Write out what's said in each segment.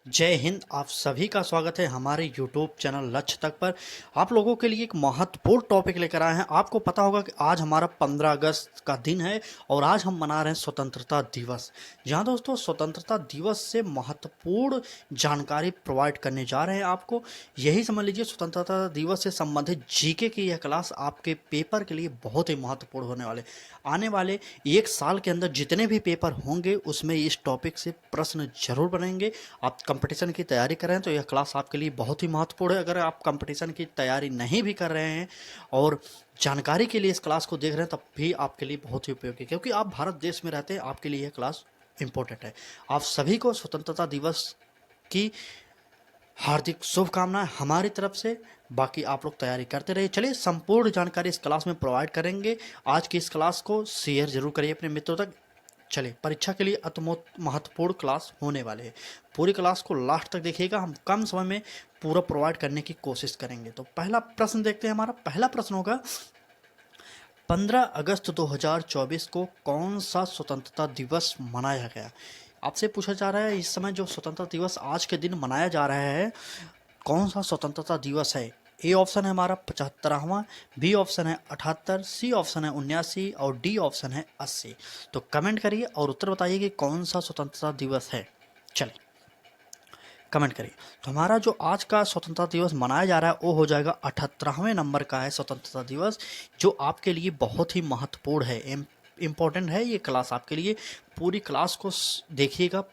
जय हिंद। आप सभी का स्वागत है हमारे YouTube चैनल लक्ष्य तक पर। आप लोगों के लिए एक महत्वपूर्ण टॉपिक लेकर आए हैं। आपको पता होगा कि आज हमारा 15 अगस्त का दिन है और आज हम मना रहे हैं स्वतंत्रता दिवस। जहां दोस्तों स्वतंत्रता दिवस से महत्वपूर्ण जानकारी प्रोवाइड करने जा रहे हैं आपको। यही समझ लीजिए स्वतंत्रता दिवस से संबंधित जीके की यह क्लास आपके पेपर के लिए बहुत ही महत्वपूर्ण होने वाले। आने वाले एक साल के अंदर जितने भी पेपर होंगे उसमें इस टॉपिक से प्रश्न जरूर बनेंगे। आप कंपटीशन की तैयारी कर रहे हैं तो यह क्लास आपके लिए बहुत ही महत्वपूर्ण है। अगर आप कंपटीशन की तैयारी नहीं भी कर रहे हैं और जानकारी के लिए इस क्लास को देख रहे हैं तब भी आपके लिए बहुत ही उपयोगी है, क्योंकि आप भारत देश में रहते हैं, आपके लिए यह क्लास इंपॉर्टेंट है। आप सभी को स्वतंत्रता दिवस की हार्दिक शुभकामनाएं हमारी तरफ से। बाकी आप लोग तैयारी करते रहिए। चलिए संपूर्ण जानकारी इस क्लास में प्रोवाइड करेंगे। आज की इस क्लास को शेयर जरूर करिए अपने मित्रों तक। चलिए परीक्षा के लिए अति महत्वपूर्ण क्लास होने वाले हैं। पूरी क्लास को लास्ट तक देखिएगा, हम कम समय में पूरा प्रोवाइड करने की कोशिश करेंगे। तो पहला प्रश्न देखते हैं। हमारा पहला प्रश्न होगा 15 अगस्त 2024 को कौन सा स्वतंत्रता दिवस मनाया गया। आपसे पूछा जा रहा है इस समय जो स्वतंत्रता दिवस आज के दिन मनाया जा रहा है कौन सा स्वतंत्रता दिवस है। ए ऑप्शन है हमारा 75वां, बी ऑप्शन है 78, सी ऑप्शन है 79 और डी ऑप्शन है 80। तो कमेंट करिए और उत्तर बताइए कि कौन सा स्वतंत्रता दिवस है। चलिए कमेंट करिए। तो हमारा जो आज का स्वतंत्रता दिवस मनाया जा रहा है वो हो जाएगा 78वें नंबर का है स्वतंत्रता दिवस, जो आपके लिए बहुत ही महत्वपूर्ण है, इम्पोर्टेंट है ये क्लास आपके लिए। पूरी क्लास को देखिएगा,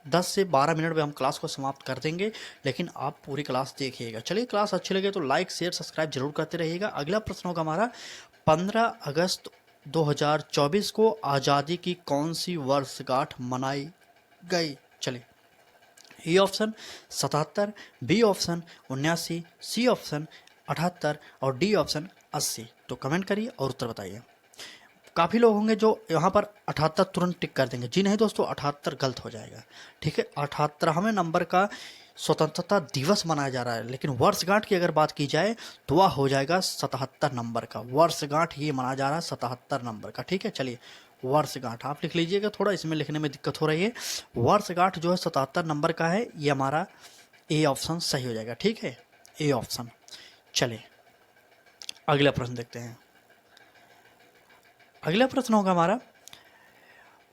10 से 12 मिनट में हम क्लास को समाप्त कर देंगे, लेकिन आप पूरी क्लास देखिएगा। चलिए क्लास अच्छी लगे तो लाइक शेयर सब्सक्राइब जरूर करते रहिएगा। अगला प्रश्न होगा हमारा 15 अगस्त 2024 को आज़ादी की कौन सी वर्षगांठ मनाई गई। चलिए A option 77, B option 79, C option 78 और डी ऑप्शन 80। तो कमेंट करिए और उत्तर बताइए। काफ़ी लोग होंगे जो यहाँ पर 78 तुरंत टिक कर देंगे। जी नहीं दोस्तों, 78 गलत हो जाएगा। ठीक है, 78वें नंबर का स्वतंत्रता दिवस मनाया जा रहा है, लेकिन वर्षगांठ की अगर बात की जाए तो वह हो जाएगा 77 नंबर का। वर्षगांठ ये मनाया जा रहा है 77 नंबर का। ठीक है, चलिए वर्षगांठ आप लिख लीजिएगा, थोड़ा इसमें लिखने में दिक्कत हो रही है। वर्षगांठ जो है 77 नंबर का है, ये हमारा ए ऑप्शन सही हो जाएगा। ठीक है, ए ऑप्शन। चलिए अगला प्रश्न देखते हैं। अगला प्रश्न होगा हमारा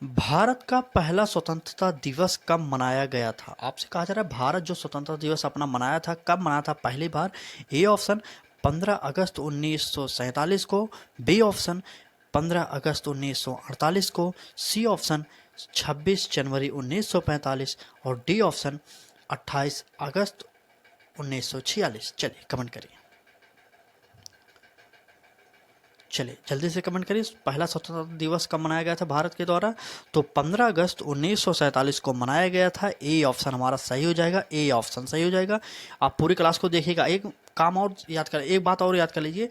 भारत का पहला स्वतंत्रता दिवस कब मनाया गया था। आपसे कहा जा रहा है भारत जो स्वतंत्रता दिवस अपना मनाया था कब मनाया था पहली बार। ए ऑप्शन 15 अगस्त 1947 को, बी ऑप्शन 15 अगस्त 1948 को, सी ऑप्शन 26 जनवरी 1945 और डी ऑप्शन 28 अगस्त 1946। चलिए कमेंट करिए। चलिए जल्दी से कमेंट करिए। पहला स्वतंत्रता दिवस कब मनाया गया था भारत के द्वारा। तो 15 अगस्त 1947 को मनाया गया था। ए ऑप्शन हमारा सही हो जाएगा, ए ऑप्शन सही हो जाएगा। आप पूरी क्लास को देखिएगा। एक काम और याद कर, एक बात और याद कर लीजिए,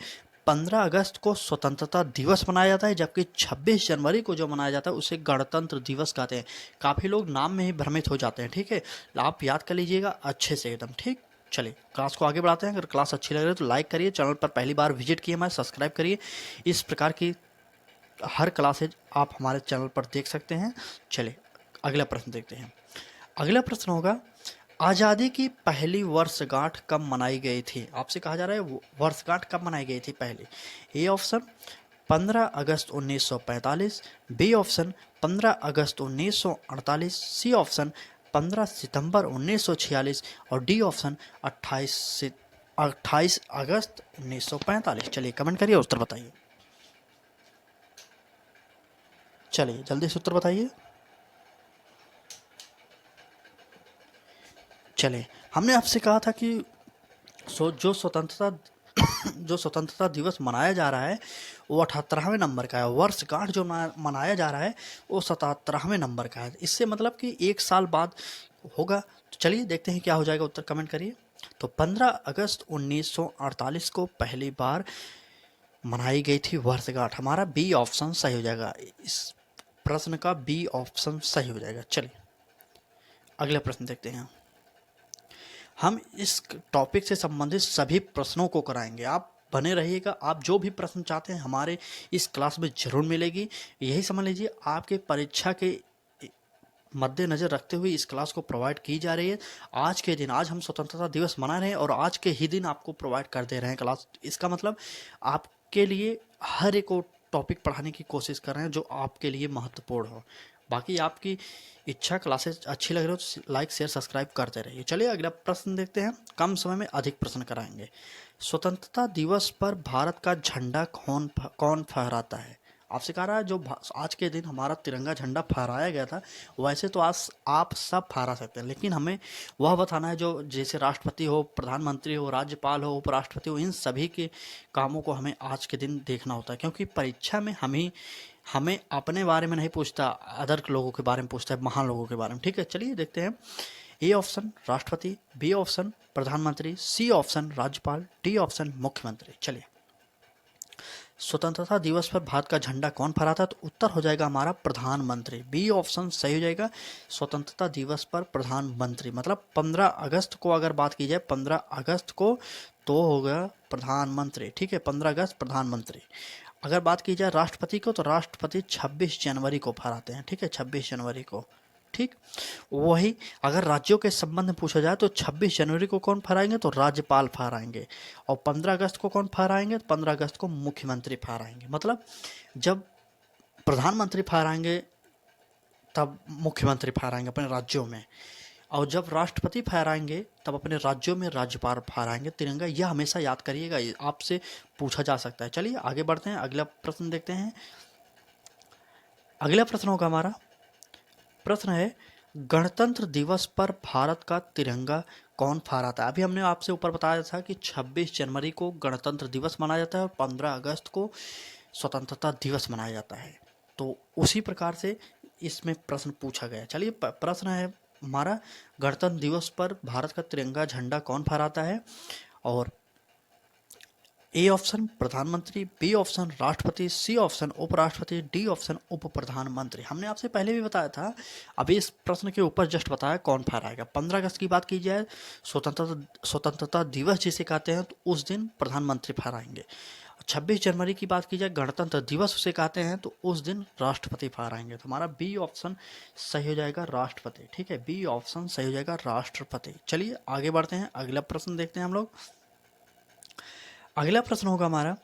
15 अगस्त को स्वतंत्रता दिवस मनाया जाता है, जबकि 26 जनवरी को जो मनाया जाता है उसे गणतंत्र दिवस कहते हैं। काफ़ी लोग नाम में ही भ्रमित हो जाते हैं। ठीक है, आप याद कर लीजिएगा अच्छे से एकदम। ठीक, चलिए क्लास को आगे बढ़ाते हैं। अगर क्लास अच्छी लग रही है तो लाइक करिए, चैनल पर पहली बार विजिट किए हमारे सब्सक्राइब करिए। इस प्रकार की हर क्लासेज आप हमारे चैनल पर देख सकते हैं। चलिए अगला प्रश्न देखते हैं। अगला प्रश्न होगा आज़ादी की पहली वर्षगांठ कब मनाई गई थी। आपसे कहा जा रहा है वर्षगांठ कब मनाई गई थी पहली। ए ऑप्शन 15 अगस्त 1945, बी ऑप्शन 15 अगस्त 1948, सी ऑप्शन 15 सितंबर 1946 और डी ऑप्शन 28 अगस्त 1945। चलिए कमेंट करिए, उत्तर बताइए। चलिए जल्दी से उत्तर बताइए। चलिए हमने आपसे कहा था कि जो स्वतंत्रता दिवस मनाया जा रहा है वो 78वें नंबर का है। वर्षगांठ जो मनाया जा रहा है वो 77वें नंबर का है। इससे मतलब कि एक साल बाद होगा। तो चलिए देखते हैं क्या हो जाएगा, उत्तर कमेंट करिए। तो 15 अगस्त 1948 को पहली बार मनाई गई थी वर्षगांठ। हमारा बी ऑप्शन सही हो जाएगा। इस प्रश्न का बी ऑप्शन सही हो जाएगा। चलिए अगला प्रश्न देखते हैं। हम इस टॉपिक से संबंधित सभी प्रश्नों को कराएंगे, आप बने रहिएगा। आप जो भी प्रश्न चाहते हैं हमारे इस क्लास में जरूर मिलेगी। यही समझ लीजिए आपके परीक्षा के मद्देनज़र रखते हुए इस क्लास को प्रोवाइड की जा रही है। आज के दिन, आज हम स्वतंत्रता दिवस मना रहे हैं और आज के ही दिन आपको प्रोवाइड कर दे रहे हैं क्लास। इसका मतलब आपके लिए हर एक टॉपिक पढ़ाने की कोशिश कर रहे हैं जो आपके लिए महत्वपूर्ण हो। बाकी आपकी इच्छा, क्लासेस अच्छी लग रही हो तो लाइक शेयर सब्सक्राइब करते रहिए। चलिए अगला प्रश्न देखते हैं, कम समय में अधिक प्रश्न कराएंगे। स्वतंत्रता दिवस पर भारत का झंडा कौन कौन फहराता है? आपसे कह रहा है जो आज के दिन हमारा तिरंगा झंडा फहराया गया था, वैसे तो आज आप सब फहरा सकते हैं, लेकिन हमें वह बताना है जो जैसे राष्ट्रपति हो, प्रधानमंत्री हो, राज्यपाल हो, उपराष्ट्रपति हो, इन सभी के कामों को हमें आज के दिन देखना होता है, क्योंकि परीक्षा में हमें अपने बारे में नहीं पूछता, अदर लोगों के बारे में पूछता है, महान लोगों के बारे में। ठीक है, चलिए देखते हैं। ए ऑप्शन राष्ट्रपति, बी ऑप्शन प्रधानमंत्री, सी ऑप्शन राज्यपाल, डी ऑप्शन मुख्यमंत्री। चलिए, स्वतंत्रता दिवस पर भारत का झंडा कौन फहराता है? तो उत्तर हो जाएगा हमारा प्रधानमंत्री। बी ऑप्शन सही हो जाएगा। स्वतंत्रता दिवस पर प्रधानमंत्री मतलब 15 अगस्त को अगर बात की जाए, 15 अगस्त को तो होगा प्रधानमंत्री। ठीक है, 15 अगस्त प्रधानमंत्री। अगर बात की जाए राष्ट्रपति को, तो राष्ट्रपति 26 जनवरी को फहराते हैं। ठीक है, 26 जनवरी को। ठीक, वही अगर राज्यों के संबंध में पूछा जाए तो 26 जनवरी को कौन फहराएंगे? तो राज्यपाल फहराएंगे। और 15 अगस्त को कौन फहराएंगे? तो 15 अगस्त को मुख्यमंत्री फहराएंगे। मतलब जब प्रधानमंत्री फहराएंगे तब मुख्यमंत्री फहराएंगे अपने राज्यों में, और जब राष्ट्रपति फहराएंगे तब अपने राज्यों में राज्यपाल फहराएंगे तिरंगा। यह हमेशा याद करिएगा, आपसे पूछा जा सकता है। चलिए आगे बढ़ते हैं, अगला प्रश्न देखते हैं। अगला प्रश्न होगा हमारा, प्रश्न है गणतंत्र दिवस पर भारत का तिरंगा कौन फहराता है? अभी हमने आपसे ऊपर बताया था कि 26 जनवरी को गणतंत्र दिवस मनाया जाता है और 15 अगस्त को स्वतंत्रता दिवस मनाया जाता है। तो उसी प्रकार से इसमें प्रश्न पूछा गया। चलिए प्रश्न है हमारा, गणतंत्र दिवस पर भारत का तिरंगा झंडा कौन फहराता है? और ए ऑप्शन प्रधानमंत्री, बी ऑप्शन राष्ट्रपति, सी ऑप्शन उपराष्ट्रपति, डी ऑप्शन उप प्रधानमंत्री। हमने आपसे पहले भी बताया था, अभी इस प्रश्न के ऊपर जस्ट बताया कौन फहराएगा। 15 अगस्त की बात की जाए, स्वतंत्रता दिवस जिसे कहते हैं, तो उस दिन प्रधानमंत्री फहराएंगे। 26 जनवरी की बात की जाए, गणतंत्र दिवस उसे कहते हैं, तो उस दिन राष्ट्रपति फहराएंगे। तो हमारा बी ऑप्शन सही हो जाएगा, राष्ट्रपति। ठीक है, बी ऑप्शन सही हो जाएगा, राष्ट्रपति। चलिए आगे बढ़ते हैं, अगला प्रश्न देखते हैं हम लोग। अगला प्रश्न होगा हमारा,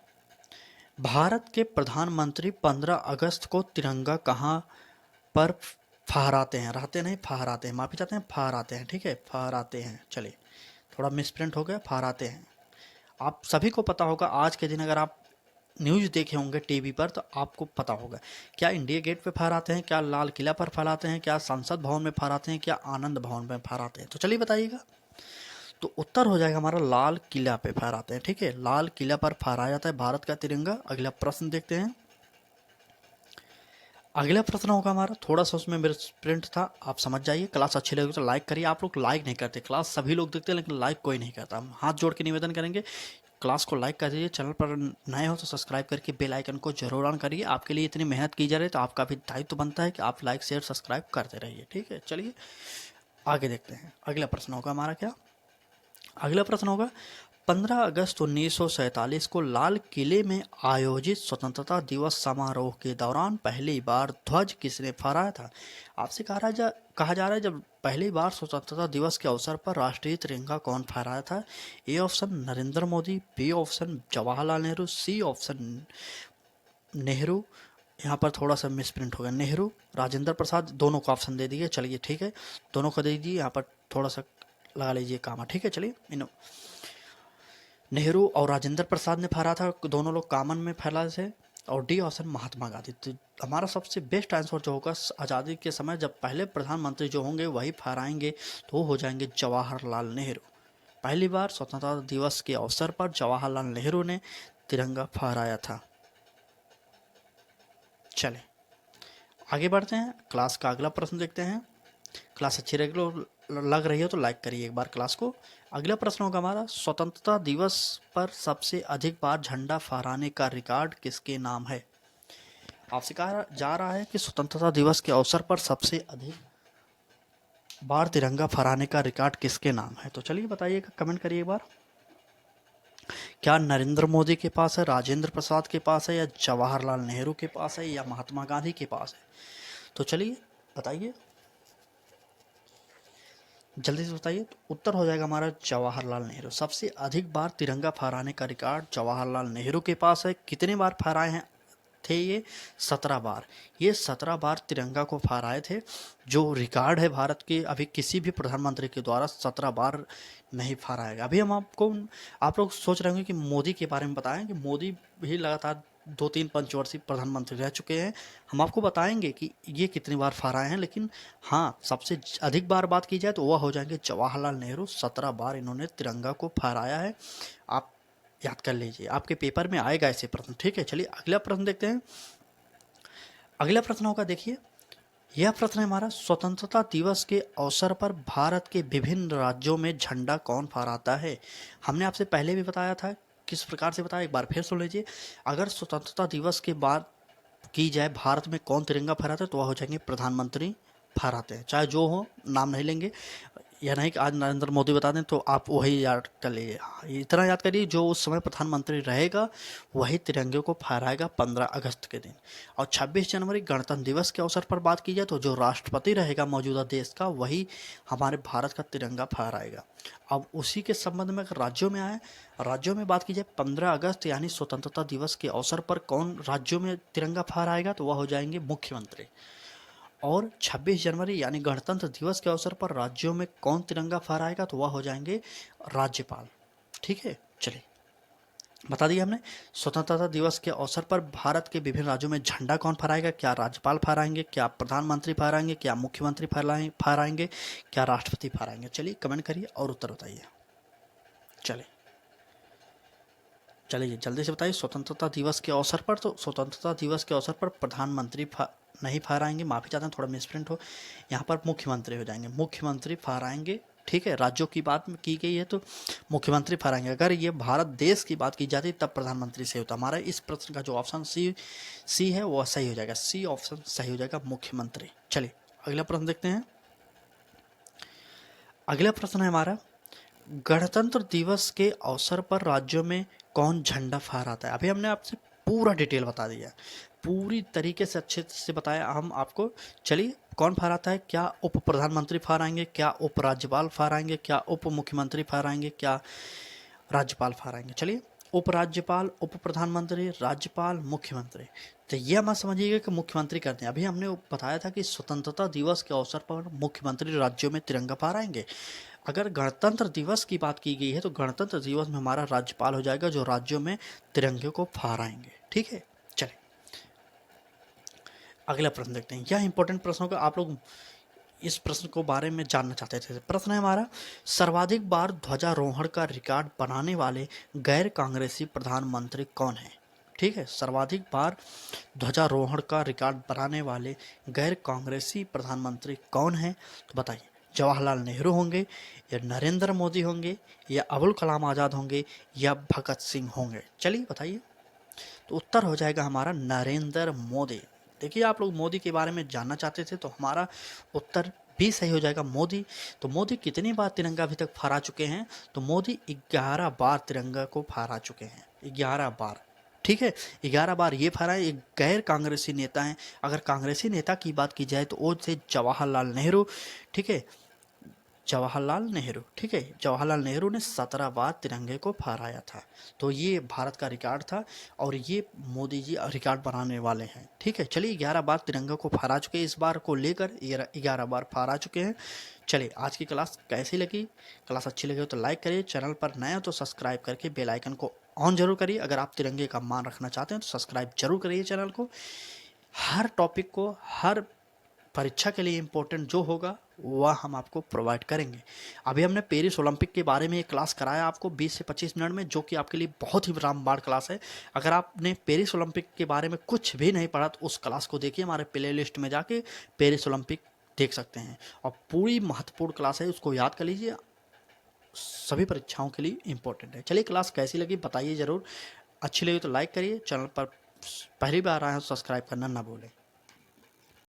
भारत के प्रधानमंत्री 15 अगस्त को तिरंगा कहाँ पर फहराते हैं? रहते नहीं, फहराते हैं, माफी चाहते हैं, फहराते हैं। ठीक है, फहराते हैं। चलिए, थोड़ा मिसप्रिंट हो गया, फहराते हैं। आप सभी को पता होगा, आज के दिन अगर आप न्यूज़ देखे होंगे टीवी पर तो आपको पता होगा, क्या इंडिया गेट पे फहराते हैं, क्या लाल किला पर फहराते हैं, क्या संसद भवन में फहराते हैं, क्या आनंद भवन में फहराते हैं? तो चलिए बताइएगा। तो उत्तर हो जाएगा हमारा लाल किला पे फहराते हैं। ठीक है, लाल किला पर फहराया जाता है भारत का तिरंगा। अगला प्रश्न देखते हैं। अगला प्रश्न होगा हमारा, थोड़ा सा उसमें मेरा प्रिंट था, आप समझ जाइए। क्लास अच्छी लगी तो लाइक करिए। आप लोग लाइक नहीं करते, क्लास सभी लोग देखते हैं लेकिन लाइक कोई नहीं करता। हम हाथ जोड़ के निवेदन करेंगे, क्लास को लाइक कर दीजिए। चैनल पर नए हो तो सब्सक्राइब करके बेल आइकन को जरूर ऑन करिए। आपके लिए इतनी मेहनत की जा रही है तो आपका भी दायित्व बनता है कि आप लाइक शेयर सब्सक्राइब करते रहिए। ठीक है, चलिए आगे देखते हैं। अगला प्रश्न होगा हमारा, क्या अगला प्रश्न होगा, 15 अगस्त 1947 को लाल किले में आयोजित स्वतंत्रता दिवस समारोह के दौरान पहली बार ध्वज किसने फहराया था? आपसे कहा जा रहा है जब पहली बार स्वतंत्रता दिवस के अवसर पर राष्ट्रीय तिरंगा कौन फहराया था? A option Narendra Modi, B option Jawaharlal Nehru, C option Nehru, यहाँ पर थोड़ा सा मिसप्रिंट हो गया, नेहरू, राजेंद्र प्रसाद, दोनों को ऑप्शन दे दिए। चलिए ठीक है, दोनों को दे दीजिए, यहाँ पर थोड़ा सा लगा लीजिए कामा। ठीक है, चलिए नेहरू और राजेंद्र प्रसाद ने फहरा था, दोनों लोग कामन में फैला थे। और डी ऑप्शन महात्मा गांधी। तो हमारा सबसे बेस्ट आंसर जो होगा, आज़ादी के समय जब पहले प्रधानमंत्री जो होंगे वही फहराएंगे, तो वो हो जाएंगे जवाहरलाल नेहरू। पहली बार स्वतंत्रता दिवस के अवसर पर जवाहरलाल नेहरू ने तिरंगा फहराया था। चले आगे बढ़ते हैं, क्लास का अगला प्रश्न देखते हैं। क्लास अच्छी लग रही है तो लाइक करिए एक बार क्लास को। अगला प्रश्न होगा हमारा, स्वतंत्रता दिवस पर सबसे अधिक बार झंडा फहराने का रिकॉर्ड किसके नाम है? आपसे कहा जा रहा है कि स्वतंत्रता दिवस के अवसर पर सबसे अधिक बार तिरंगा फहराने का रिकॉर्ड किसके नाम है? तो चलिए बताइएगा, कमेंट करिए एक बार। क्या नरेंद्र मोदी के पास है, राजेंद्र प्रसाद के पास है, या जवाहरलाल नेहरू के पास है, या महात्मा गांधी के पास है? तो चलिए बताइए। जल्दी से बताइए। तो उत्तर हो जाएगा हमारा जवाहरलाल नेहरू। सबसे अधिक बार तिरंगा फहराने का रिकॉर्ड जवाहरलाल नेहरू के पास है। कितने बार फहराए हैं थे ये? 17 बार। ये 17 बार तिरंगा को फहराए थे, जो रिकॉर्ड है भारत के। अभी किसी भी प्रधानमंत्री के द्वारा 17 बार नहीं फहराया गया। अभी हम आपको, आप लोग सोच रहे होंगे कि मोदी के बारे में बताएं कि मोदी भी लगातार 2-3 पंचवर्षीय प्रधानमंत्री रह चुके हैं। हम आपको बताएंगे कि ये कितनी बार फहराए हैं, लेकिन हाँ, सबसे अधिक बार बात की जाए तो वह हो जाएंगे जवाहरलाल नेहरू। 17 बार इन्होंने तिरंगा को फहराया है। आप याद कर लीजिए, आपके पेपर में आएगा ऐसे प्रश्न। ठीक है, चलिए अगला प्रश्न देखते हैं। अगला प्रश्न होगा, देखिए यह प्रश्न है हमारा, स्वतंत्रता दिवस के अवसर पर भारत के विभिन्न राज्यों में झंडा कौन फहराता है? हमने आपसे पहले भी बताया था, किस प्रकार से बताया एक बार फिर सुन लीजिए। अगर स्वतंत्रता दिवस के बाद की जाए भारत में कौन तिरंगा फहराते हैं, तो वह हो जाएंगे प्रधानमंत्री फहराते हैं, चाहे जो हो, नाम नहीं लेंगे। यह नहीं कि आज नरेंद्र मोदी बता दें तो आप वही याद कर लीजिए। हाँ, इतना याद करिए, जो उस समय प्रधानमंत्री रहेगा वही तिरंगे को फहराएगा 15 अगस्त के दिन। और 26 जनवरी गणतंत्र दिवस के अवसर पर बात की जाए तो जो राष्ट्रपति रहेगा मौजूदा देश का, वही हमारे भारत का तिरंगा फहराएगा। अब उसी के संबंध में अगर राज्यों में आए, राज्यों में बात की जाए 15 अगस्त यानी स्वतंत्रता दिवस के अवसर पर कौन राज्यों में तिरंगा फहराएगा, तो वह हो जाएंगे मुख्यमंत्री। और 26 जनवरी यानी गणतंत्र दिवस के अवसर पर राज्यों में कौन तिरंगा फहराएगा, तो वह हो जाएंगे राज्यपाल। ठीक है, चलिए बता दिया हमने। स्वतंत्रता दिवस के अवसर पर भारत के विभिन्न राज्यों में झंडा कौन फहराएगा? क्या राज्यपाल फहराएंगे, क्या प्रधानमंत्री फहराएंगे, क्या मुख्यमंत्री फहराएंगे, क्या राष्ट्रपति फहराएंगे? चलिए कमेंट करिए और उत्तर बताइए। चलिए जल्दी से बताइए। स्वतंत्रता दिवस के अवसर पर, तो स्वतंत्रता दिवस के अवसर पर प्रधानमंत्री नहीं फहराएंगे, माफ़ी चाहते हैं थोड़ा मिसप्रिंट हो, यहाँ पर मुख्यमंत्री हो जाएंगे। मुख्यमंत्री फहराएंगे। ठीक है, राज्यों की बात की गई है तो मुख्यमंत्री फहराएंगे। अगर ये भारत देश की बात की जाती तब प्रधानमंत्री से होता। हमारा इस प्रश्न का जो ऑप्शन सी है वो सही हो जाएगा। सी ऑप्शन सही हो जाएगा, मुख्यमंत्री। चलिए अगला प्रश्न देखते हैं। अगला प्रश्न है हमारा, गणतंत्र दिवस के अवसर पर राज्यों में कौन झंडा फहराता है? अभी हमने आपसे पूरा डिटेल बता दिया, पूरी तरीके से अच्छे से बताया हम आपको। चलिए कौन फहराता है? क्या उप प्रधानमंत्री फहराएंगे, क्या उप राज्यपाल फहराएंगे, क्या उप मुख्यमंत्री फहराएंगे, क्या राज्यपाल फहराएंगे? चलिए, उपराज्यपाल, उप प्रधानमंत्री, राज्यपाल, मुख्यमंत्री। तो यह मत समझिएगा कि मुख्यमंत्री करते हैं। अभी हमने बताया था कि स्वतंत्रता दिवस के अवसर पर मुख्यमंत्री राज्यों में तिरंगा फहराएंगे। अगर गणतंत्र दिवस की बात की गई है तो गणतंत्र दिवस में हमारा राज्यपाल हो जाएगा, जो राज्यों में तिरंगे को फहराएंगे। ठीक है, चलिए अगला प्रश्न देखते हैं। यह इंपॉर्टेंट प्रश्न होगा, आप लोग इस प्रश्न को बारे में जानना चाहते थे। प्रश्न है हमारा, सर्वाधिक बार ध्वजारोहण का रिकॉर्ड बनाने वाले गैर कांग्रेसी प्रधानमंत्री कौन है? ठीक है, सर्वाधिक बार ध्वजारोहण का रिकॉर्ड बनाने वाले गैर कांग्रेसी प्रधानमंत्री कौन है? तो बताइए, जवाहरलाल नेहरू होंगे, या नरेंद्र मोदी होंगे, या अबुल कलाम आज़ाद होंगे, या भगत सिंह होंगे? चलिए बताइए। तो उत्तर हो जाएगा हमारा नरेंद्र मोदी। देखिए, आप लोग मोदी के बारे में जानना चाहते थे तो हमारा उत्तर भी सही हो जाएगा, मोदी। तो मोदी कितनी बार तिरंगा अभी तक फहरा चुके हैं? तो मोदी 11 बार तिरंगा को फहरा चुके हैं, 11 बार। ठीक है, 11 बार ये फहराए। एक गैर कांग्रेसी नेता हैं। अगर कांग्रेसी नेता की बात की जाए तो वो थे जवाहरलाल नेहरू। ठीक है, जवाहरलाल नेहरू। ठीक है, जवाहरलाल नेहरू ने 17 बार तिरंगे को फहराया था। तो ये भारत का रिकॉर्ड था और ये मोदी जी रिकॉर्ड बनाने वाले हैं। ठीक है, चलिए 11 बार तिरंगे को फहरा चुके हैं, इस बार को लेकर 11 बार फहरा चुके हैं। चलिए, आज की क्लास कैसी लगी? क्लास अच्छी लगी हो तो लाइक करिए, चैनल पर नए हो तो सब्सक्राइब करके बेल आइकन को ऑन जरूर करिए। अगर आप तिरंगे का मान रखना चाहते हैं तो सब्सक्राइब जरूर करिए चैनल को। हर टॉपिक को, हर परीक्षा के लिए इम्पोर्टेंट जो होगा वह हम आपको प्रोवाइड करेंगे। अभी हमने पेरिस ओलंपिक के बारे में एक क्लास कराया आपको 20 से 25 मिनट में, जो कि आपके लिए बहुत ही रामबाण क्लास है। अगर आपने पेरिस ओलंपिक के बारे में कुछ भी नहीं पढ़ा तो उस क्लास को देखिए, हमारे प्ले लिस्ट में जाके पेरिस ओलंपिक देख सकते हैं। और पूरी महत्वपूर्ण क्लास है, उसको याद कर लीजिए, सभी परीक्षाओं के लिए इम्पोर्टेंट है। चलिए, क्लास कैसी लगी बताइए ज़रूर। अच्छी लगी तो लाइक करिए, चैनल पर पहली बार आए हैं तो सब्सक्राइब करना ना भूलें।